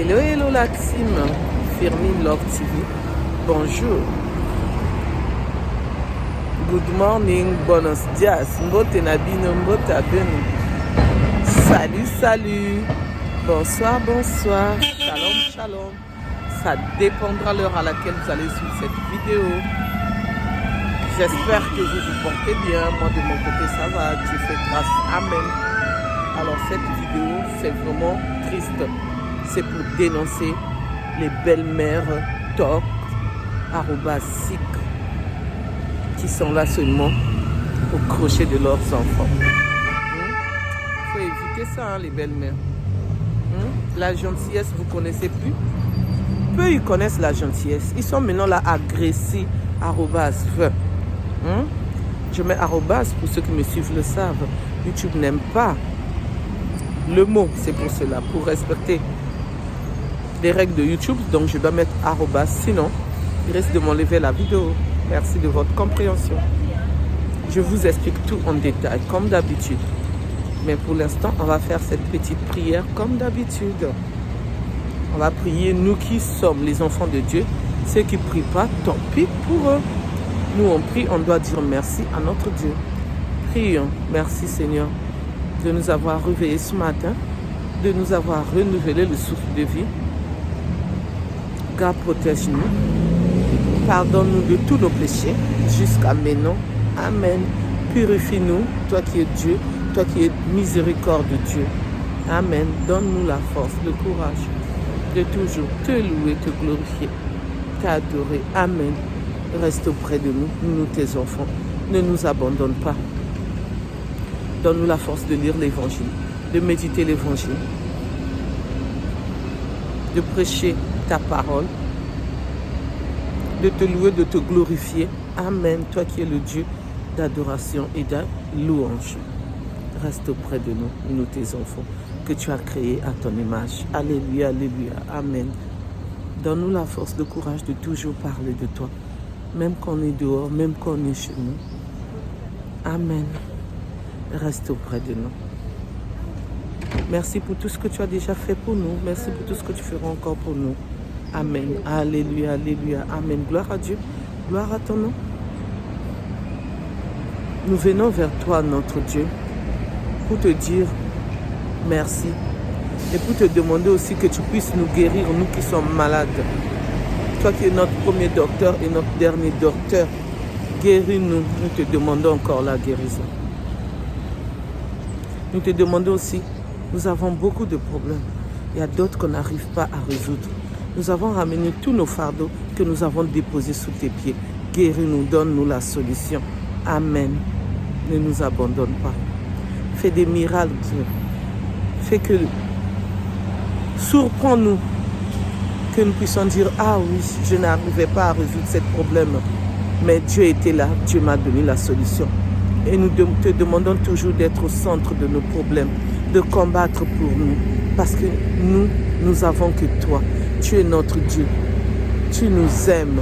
Hello, hello la team Firmin Love TV. Bonjour. Good morning, buenos dias. Mbote nabino, mbote abeno. Salut, salut. Bonsoir, bonsoir. Shalom, shalom. Ça dépendra de l'heure à laquelle vous allez suivre cette vidéo. J'espère que vous vous portez bien. Moi, de mon côté, ça va. Dieu fait grâce. Amen. Alors, cette vidéo, c'est vraiment triste. C'est pour dénoncer les belles-mères toc, @sic, qui sont là seulement au crochet de leurs enfants. Il faut éviter ça, hein, les belles-mères. La gentillesse, vous ne connaissez plus. Peu ils connaissent la gentillesse. Ils sont maintenant là agressés, @. Je mets arrobas pour ceux qui me suivent le savent. YouTube n'aime pas le mot, c'est pour cela, pour respecter les règles de YouTube. Donc je dois mettre arrobas, sinon il risque de m'enlever la vidéo. Merci de votre compréhension. Je vous explique tout en détail, comme d'habitude. Mais pour l'instant, on va faire cette petite prière comme d'habitude. On va prier, nous qui sommes les enfants de Dieu. Ceux qui ne prient pas, tant pis pour eux. Nous, on prie, on doit dire merci à notre Dieu. Prions. Merci Seigneur de nous avoir réveillés ce matin, de nous avoir renouvelé le souffle de vie. Garde, protège-nous. Pardonne-nous de tous nos péchés jusqu'à maintenant. Amen. Purifie-nous, toi qui es Dieu, toi qui es miséricorde de Dieu. Amen. Donne-nous la force, le courage de toujours te louer, te glorifier, t'adorer. Amen. Reste auprès de nous, nous tes enfants. Ne nous abandonne pas. Donne-nous la force de lire l'évangile, de méditer l'évangile, de prêcher ta parole, de te louer, de te glorifier. Amen. Toi qui es le Dieu d'adoration et de louange. Reste auprès de nous, nous tes enfants, que tu as créés à ton image. Alléluia, alléluia. Amen. Donne-nous la force, le courage de toujours parler de toi, même quand on est dehors, même quand on est chez nous. Amen. Reste auprès de nous. Merci pour tout ce que tu as déjà fait pour nous. Merci pour tout ce que tu feras encore pour nous. Amen. Alléluia, alléluia. Amen. Gloire à Dieu. Gloire à ton nom. Nous venons vers toi, notre Dieu, pour te dire merci. Et pour te demander aussi que tu puisses nous guérir, nous qui sommes malades. Toi qui es notre premier docteur et notre dernier docteur, guéris-nous. Nous te demandons encore la guérison. Nous te demandons aussi, nous avons beaucoup de problèmes. Il y a d'autres qu'on n'arrive pas à résoudre. Nous avons ramené tous nos fardeaux que nous avons déposés sous tes pieds. Guéris-nous, donne-nous la solution. Amen. Ne nous abandonne pas. Fais des miracles, Dieu. Fais que... Surprends-nous. Que nous puissions dire, ah oui, je n'arrivais pas à résoudre ce problème. Mais Dieu était là, Dieu m'a donné la solution. Et nous te demandons toujours d'être au centre de nos problèmes, de combattre pour nous. Parce que nous avons que toi. Tu es notre Dieu. Tu nous aimes.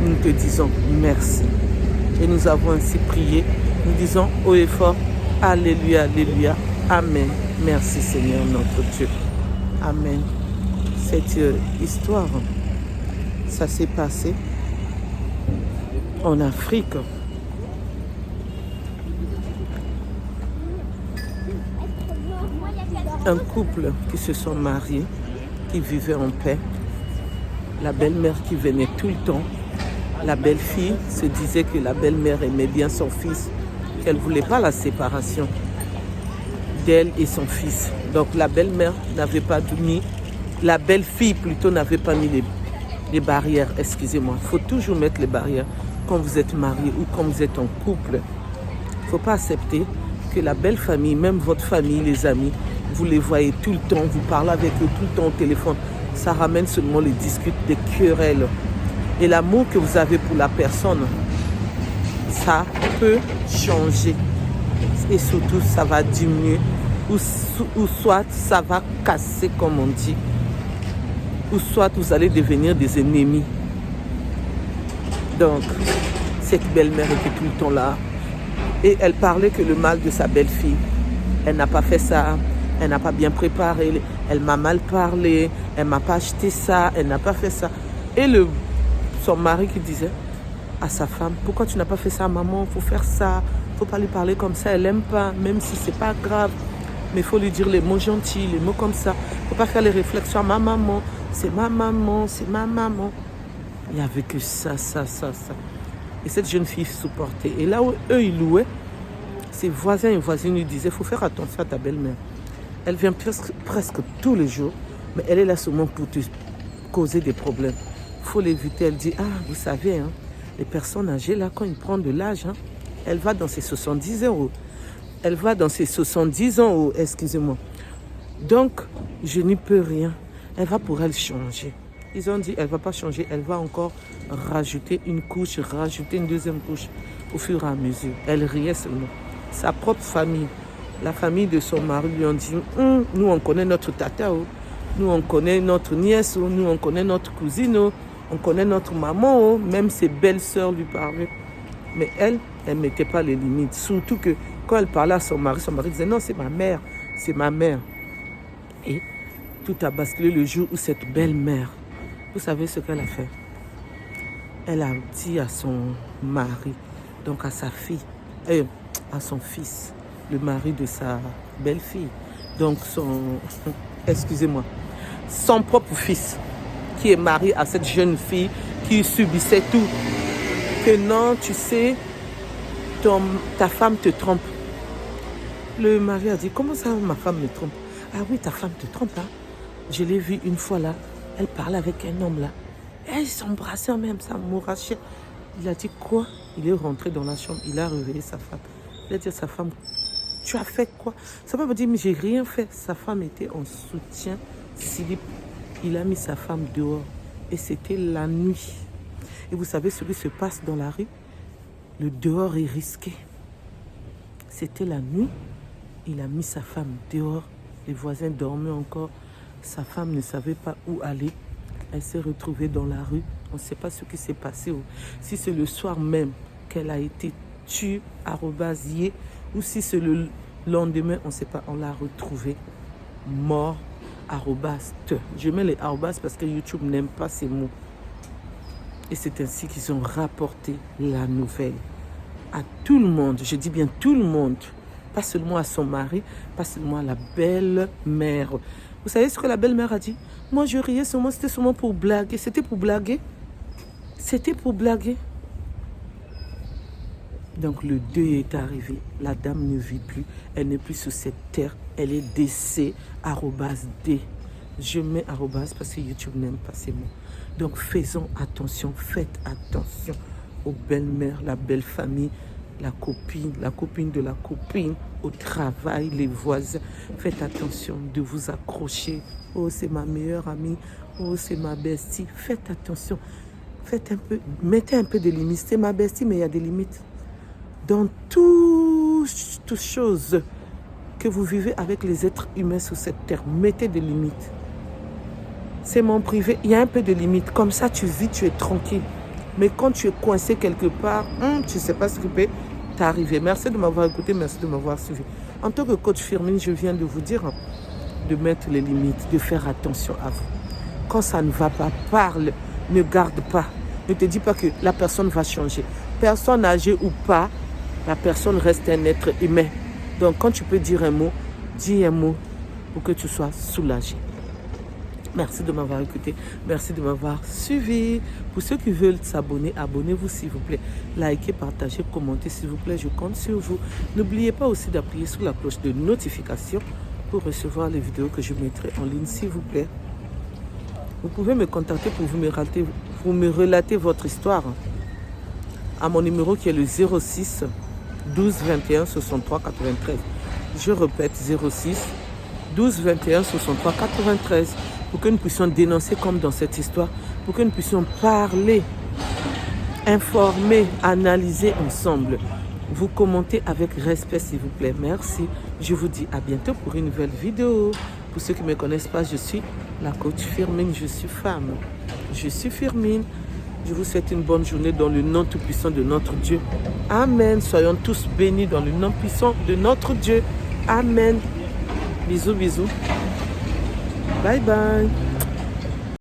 Nous te disons merci. Et nous avons ainsi prié. Nous disons haut et fort, alléluia, alléluia, amen. Merci Seigneur notre Dieu. Amen. Cette histoire, ça s'est passé en Afrique. Un couple qui se sont mariés, qui vivaient en paix. La belle-mère qui venait tout le temps. La belle-fille se disait que la belle-mère aimait bien son fils, qu'elle ne voulait pas la séparation d'elle et son fils. Donc la belle-mère n'avait pas mis, la belle-fille plutôt n'avait pas mis les barrières, excusez-moi. Il faut toujours mettre les barrières quand vous êtes marié ou quand vous êtes en couple. Il ne faut pas accepter que la belle famille, même votre famille, les amis, vous les voyez tout le temps, vous parlez avec eux tout le temps au téléphone. Ça ramène seulement les disputes, des querelles. Et l'amour que vous avez pour la personne, ça peut changer. Et surtout, ça va diminuer. Ou soit, ça va casser, comme on dit. Ou soit, vous allez devenir des ennemis. Donc, cette belle-mère était tout le temps là. Et elle parlait que le mal de sa belle-fille. Elle n'a pas fait ça. Elle n'a pas bien préparé elle m'a mal parlé, elle m'a pas acheté ça, elle n'a pas fait ça. Et son mari qui disait à sa femme, pourquoi tu n'as pas fait ça, maman, il faut faire ça, il ne faut pas lui parler comme ça, elle n'aime pas, même si c'est pas grave, mais il faut lui dire les mots gentils, les mots comme ça, il ne faut pas faire les réflexions à ma maman, c'est ma maman, c'est ma maman. Il n'y avait que ça. Et cette jeune fille supportait. Et là où eux, ils louaient, ses voisins et voisines lui disaient, il faut faire attention à ta belle-mère. Elle vient presque tous les jours, mais elle est là seulement pour te causer des problèmes. Il faut l'éviter. Elle dit, vous savez, hein, les personnes âgées, là, quand ils prennent de l'âge, hein, elle va dans ses 70 euros. Elle va dans ses 70 ans, excusez-moi. Donc, je n'y peux rien. Elle va pour elle changer. Ils ont dit, elle ne va pas changer, elle va encore rajouter une couche, rajouter une deuxième couche au fur et à mesure. Elle riait seulement. Sa propre famille, la famille de son mari lui ont dit, nous on connaît notre tata, nous on connaît notre nièce, nous on connaît notre cousine, on connaît notre maman, même ses belles-sœurs lui parlaient. Mais elle ne mettait pas les limites. Surtout que quand elle parlait à son mari disait, non, c'est ma mère, c'est ma mère. Et tout a basculé le jour où cette belle-mère, vous savez ce qu'elle a fait? Elle a dit à son mari, donc à sa fille, à son fils, le mari de sa belle-fille, donc son propre fils, qui est marié à cette jeune fille qui subissait tout, que non, tu sais, ta femme te trompe. Le mari a dit, comment ça ma femme me trompe? Ah oui, ta femme te trompe, hein? Je l'ai vue une fois là. Elle parlait avec un homme là. Et ils s'embrassaient même, ça m'arrachait. Il a dit quoi? Il est rentré dans la chambre, il a réveillé sa femme. Il a dit à sa femme, tu as fait quoi? Sa femme a dit, mais j'ai rien fait. Sa femme était en soutien slip. Il a mis sa femme dehors. Et c'était la nuit. Et vous savez ce qui se passe dans la rue? Le dehors est risqué. C'était la nuit. Il a mis sa femme dehors. Les voisins dormaient encore. Sa femme ne savait pas où aller. Elle s'est retrouvée dans la rue. On ne sait pas ce qui s'est passé. Si c'est le soir même qu'elle a été tuée, arrobasiée, ou si c'est le lendemain, on ne sait pas. On l'a retrouvée mort, arrobaste. Je mets les arrobas parce que YouTube n'aime pas ces mots. Et c'est ainsi qu'ils ont rapporté la nouvelle à tout le monde. Je dis bien tout le monde. Pas seulement à son mari, pas seulement à la belle-mère. Vous savez ce que la belle-mère a dit? Moi, je riais seulement, c'était seulement pour blaguer. C'était pour blaguer. C'était pour blaguer. Donc, le deuil est arrivé. La dame ne vit plus. Elle n'est plus sur cette terre. Elle est décès, @D. Je mets arrobas parce que YouTube n'aime pas ces mots. Donc, faisons attention. Faites attention aux belles-mères, la belle famille, la copine de la copine, au travail, les voisins. Faites attention de vous accrocher. Oh, c'est ma meilleure amie. Oh, c'est ma bestie. Faites attention. Mettez un peu de limites. C'est ma bestie, mais il y a des limites. Dans toutes choses que vous vivez avec les êtres humains sur cette terre, mettez des limites. C'est mon privé, il y a un peu de limites. Comme ça, tu vis, tu es tranquille. Mais quand tu es coincé quelque part, tu ne sais pas ce qui peut t'arriver. Merci de m'avoir écouté, merci de m'avoir suivi. En tant que coach Firmin, je viens de vous dire de mettre les limites, de faire attention à vous. Quand ça ne va pas, parle, ne garde pas. Ne te dis pas que la personne va changer. Personne âgée ou pas, la personne reste un être humain. Donc quand tu peux dire un mot, dis un mot pour que tu sois soulagé. Merci de m'avoir écouté. Merci de m'avoir suivi. Pour ceux qui veulent s'abonner, abonnez-vous s'il vous plaît. Likez, partagez, commentez s'il vous plaît. Je compte sur vous. N'oubliez pas aussi d'appuyer sur la cloche de notification pour recevoir les vidéos que je mettrai en ligne s'il vous plaît. Vous pouvez me contacter pour vous me relater votre histoire à mon numéro qui est le 06 12 21 63 93. Je répète 06 12 21 63 93 pour que nous puissions dénoncer comme dans cette histoire, pour que nous puissions parler, informer, analyser ensemble. Vous commentez avec respect s'il vous plaît. Merci. Je vous dis à bientôt pour une nouvelle vidéo. Pour ceux qui ne me connaissent pas, je suis la coach Firmin, je suis femme. Je suis Firmin. Je vous souhaite une bonne journée dans le nom tout-puissant de notre Dieu. Amen. Soyons tous bénis dans le nom puissant de notre Dieu. Amen. Bisous, bisous. Bye bye.